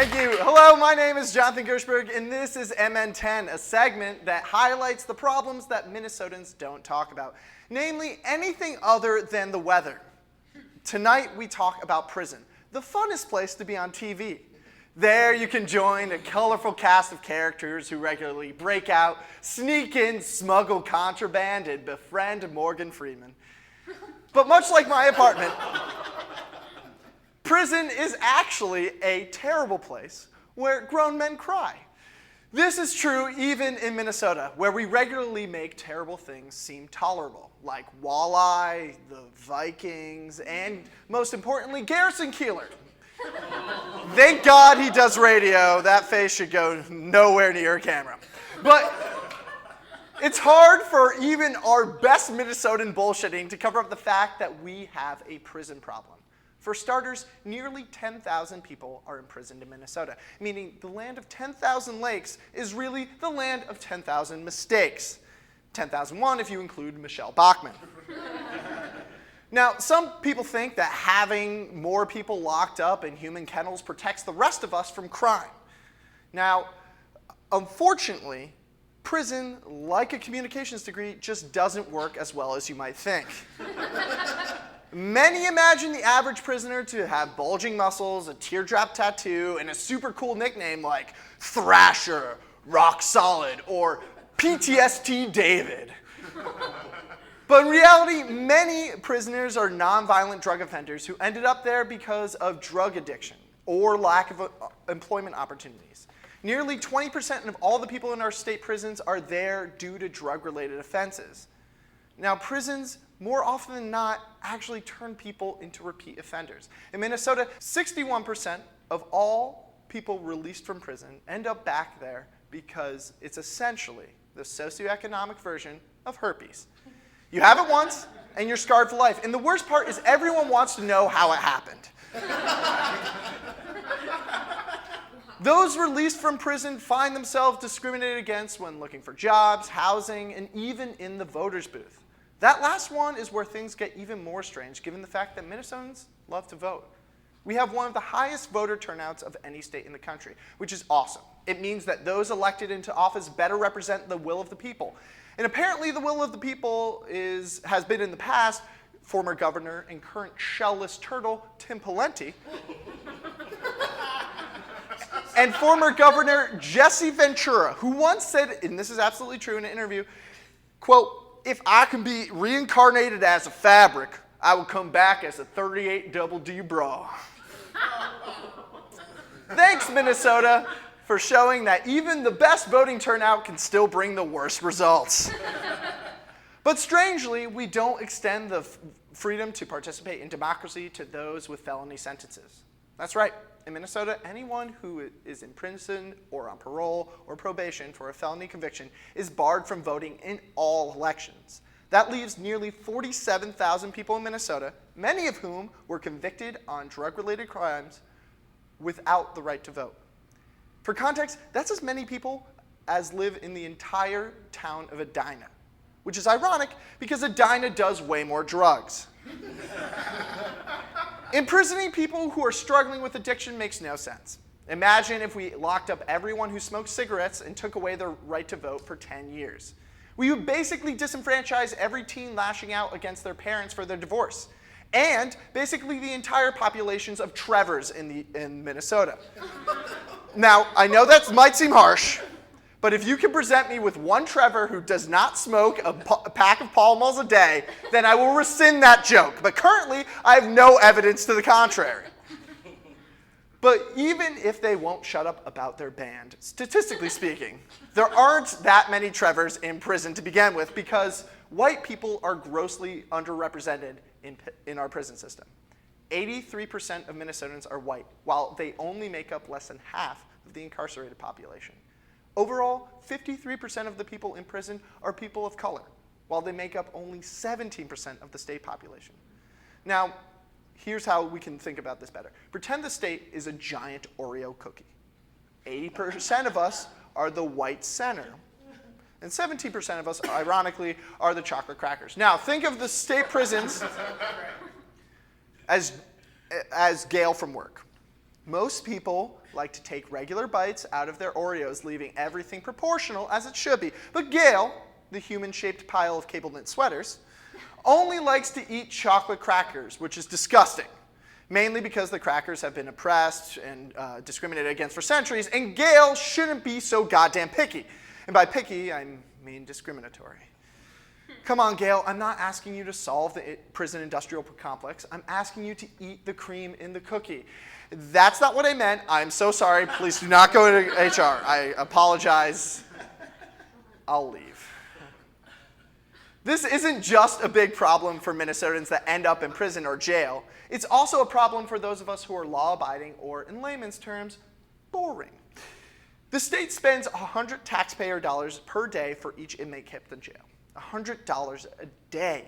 Thank you. Hello, my name is Jonathan Gershberg, and this is MN10, a segment that highlights the problems that Minnesotans don't talk about, namely anything other than the weather. Tonight, we talk about prison, the funnest place to be on TV. There, you can join a colorful cast of characters who regularly break out, sneak in, smuggle contraband, and befriend Morgan Freeman. But much like my apartment, prison is actually a terrible place where grown men cry. This is true even in Minnesota, where we regularly make terrible things seem tolerable, like Walleye, the Vikings, and most importantly, Garrison Keillor. Thank God he does radio. That face should go nowhere near a camera. But it's hard for even our best Minnesotan bullshitting to cover up the fact that we have a prison problem. For starters, nearly 10,000 people are imprisoned in Minnesota, meaning the land of 10,000 lakes is really the land of 10,000 mistakes. 10,001 if you include Michelle Bachmann. Now, some people think that having more people locked up in human kennels protects the rest of us from crime. Now, unfortunately, prison, like a communications degree, just doesn't work as well as you might think. Many imagine the average prisoner to have bulging muscles, a teardrop tattoo, and a super cool nickname like Thrasher, Rock Solid, or PTSD David. But in reality, many prisoners are nonviolent drug offenders who ended up there because of drug addiction or lack of employment opportunities. Nearly 20% of all the people in our state prisons are there due to drug-related offenses. Now, prisons, more often than not, actually turn people into repeat offenders. In Minnesota, 61% of all people released from prison end up back there because it's essentially the socioeconomic version of herpes. You have it once, and you're scarred for life. And the worst part is everyone wants to know how it happened. Those released from prison find themselves discriminated against when looking for jobs, housing, and even in the voter's booth. That last one is where things get even more strange, given the fact that Minnesotans love to vote. We have one of the highest voter turnouts of any state in the country, which is awesome. It means that those elected into office better represent the will of the people. And apparently the will of the people has been in the past former governor and current shellless turtle Tim Pawlenty, and former governor Jesse Ventura, who once said, and this is absolutely true in an interview, quote, "If I can be reincarnated as a fabric, I will come back as a 38 double D bra." Thanks, Minnesota, for showing that even the best voting turnout can still bring the worst results. But strangely, we don't extend the freedom to participate in democracy to those with felony sentences. That's right. In Minnesota, anyone who is in prison or on parole or probation for a felony conviction is barred from voting in all elections. That leaves nearly 47,000 people in Minnesota, many of whom were convicted on drug-related crimes, without the right to vote. For context, that's as many people as live in the entire town of Edina, which is ironic because Edina does way more drugs. Imprisoning people who are struggling with addiction makes no sense. Imagine if we locked up everyone who smoked cigarettes and took away their right to vote for 10 years. We would basically disenfranchise every teen lashing out against their parents for their divorce, and basically the entire populations of Trevors in Minnesota. Now, I know that might seem harsh, but if you can present me with one Trevor who does not smoke a pack of Pall Malls a day, then I will rescind that joke. But currently, I have no evidence to the contrary. But even if they won't shut up about their band, statistically speaking, there aren't that many Trevors in prison to begin with because white people are grossly underrepresented in our prison system. 83% of Minnesotans are white, while they only make up less than half of the incarcerated population. Overall, 53% of the people in prison are people of color, while they make up only 17% of the state population. Now, here's how we can think about this better. Pretend the state is a giant Oreo cookie. 80% of us are the white center, and 17% of us, ironically, are the chocolate crackers. Now, think of the state prisons as Gail from work. Most people like to take regular bites out of their Oreos, leaving everything proportional as it should be. But Gail, the human-shaped pile of cable-knit sweaters, only likes to eat chocolate crackers, which is disgusting, mainly because the crackers have been oppressed and discriminated against for centuries, and Gail shouldn't be so goddamn picky. And by picky, I mean discriminatory. Come on, Gail, I'm not asking you to solve the prison industrial complex. I'm asking you to eat the cream in the cookie. That's not what I meant. I'm so sorry. Please do not go to HR. I apologize. I'll leave. This isn't just a big problem for Minnesotans that end up in prison or jail. It's also a problem for those of us who are law-abiding or, in layman's terms, boring. The state spends $100 taxpayer dollars per day for each inmate kept in jail. $100 a day.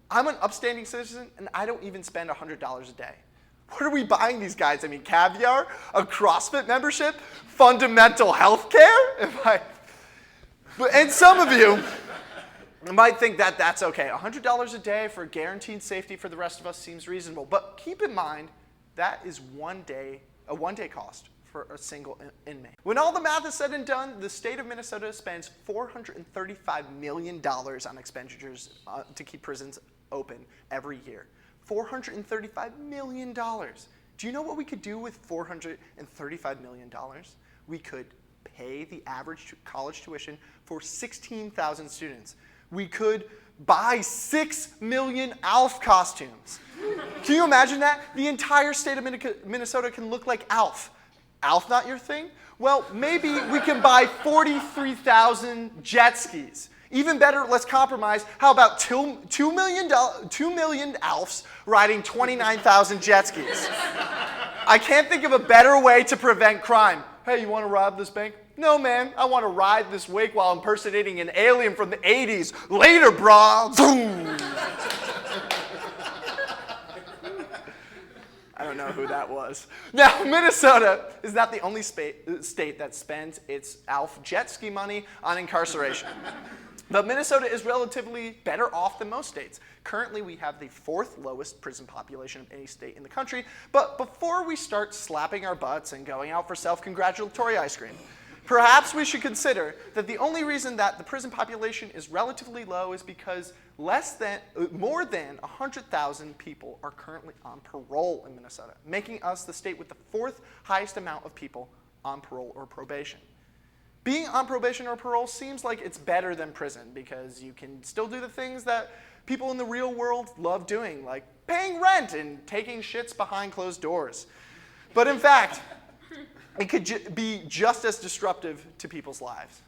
I'm an upstanding citizen, and I don't even spend $100 a day. What are we buying these guys? I mean, caviar? A CrossFit membership? Fundamental health care? And some of you might think that that's okay. $100 a day for guaranteed safety for the rest of us seems reasonable. But keep in mind, that is a one-day cost for a single inmate. When all the math is said and done, the state of Minnesota spends $435 million on expenditures to keep prisons open every year. $435 million. Do you know what we could do with $435 million? We could pay the average college tuition for 16,000 students. We could buy 6 million ALF costumes. Can you imagine that? The entire state of Minnesota can look like ALF. ALF not your thing? Well, maybe we can buy 43,000 jet skis. Even better, let's compromise. How about 2 million ALFs riding 29,000 jet skis? I can't think of a better way to prevent crime. Hey, you want to rob this bank? No, man. I want to ride this wake while impersonating an alien from the 80s. Later, brah. Zoom. I don't know who that was. Now, Minnesota is not the only state that spends its ALF jet ski money on incarceration. But Minnesota is relatively better off than most states. Currently, we have the 4th lowest prison population of any state in the country. But before we start slapping our butts and going out for self-congratulatory ice cream, perhaps we should consider that the only reason that the prison population is relatively low is because more than 100,000 people are currently on parole in Minnesota, making us the state with the 4th highest amount of people on parole or probation. Being on probation or parole seems like it's better than prison because you can still do the things that people in the real world love doing, like paying rent and taking shits behind closed doors. But in fact, it could be just as disruptive to people's lives.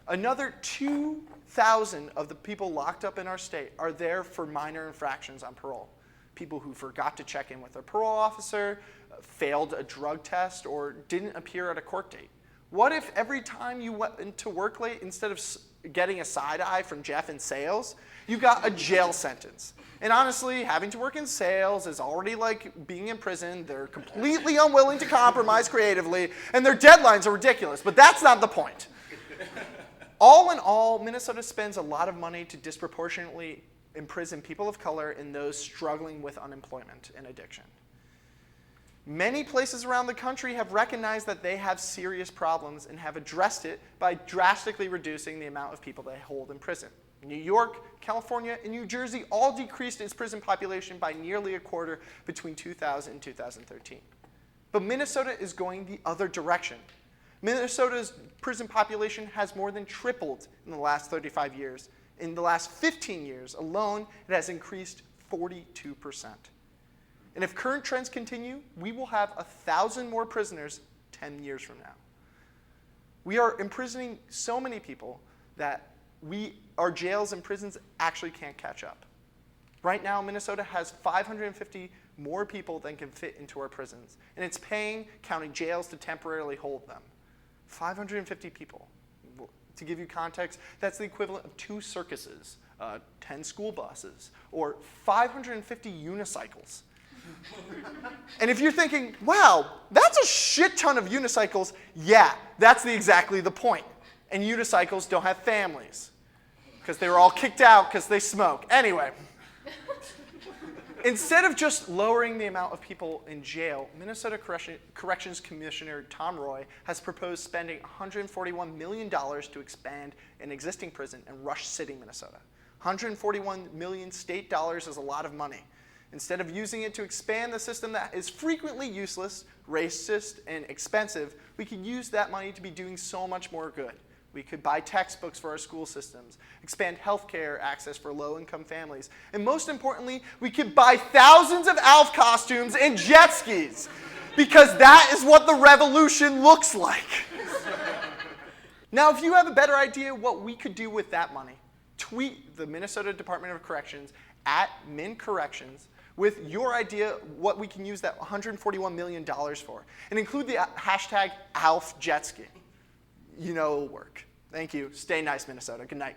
Another 2,000 of the people locked up in our state are there for minor infractions on parole. People who forgot to check in with their parole officer, failed a drug test, or didn't appear at a court date. What if every time you went into work late, instead of getting a side eye from Jeff in sales, you got a jail sentence? And honestly, having to work in sales is already like being in prison. They're completely unwilling to compromise creatively, and their deadlines are ridiculous, but that's not the point. All in all, Minnesota spends a lot of money to disproportionately imprison people of color and those struggling with unemployment and addiction. Many places around the country have recognized that they have serious problems and have addressed it by drastically reducing the amount of people they hold in prison. New York, California, and New Jersey all decreased its prison population by nearly a quarter between 2000 and 2013. But Minnesota is going the other direction. Minnesota's prison population has more than tripled in the last 35 years. In the last 15 years alone, it has increased 42%. And if current trends continue, we will have 1,000 more prisoners 10 years from now. We are imprisoning so many people that our jails and prisons actually can't catch up. Right now, Minnesota has 550 more people than can fit into our prisons, and it's paying county jails to temporarily hold them. 550 people. To give you context, that's the equivalent of 2 circuses, 10 school buses, or 550 unicycles. And if you're thinking, wow, that's a shit ton of unicycles, yeah, that's exactly the point. And unicycles don't have families because they were all kicked out because they smoke. Anyway, Instead of just lowering the amount of people in jail, Minnesota Corrections Commissioner Tom Roy has proposed spending $141 million to expand an existing prison in Rush City, Minnesota. 141 million state dollars is a lot of money. Instead of using it to expand the system that is frequently useless, racist, and expensive, we could use that money to be doing so much more good. We could buy textbooks for our school systems, expand healthcare access for low-income families, and most importantly, we could buy thousands of ALF costumes and jet skis, because that is what the revolution looks like. Now, if you have a better idea what we could do with that money, tweet the Minnesota Department of Corrections at MinCorrections with your idea what we can use that $141 million for, and include the hashtag ALFJetski. You know it'll work. Thank you. Stay nice, Minnesota. Good night.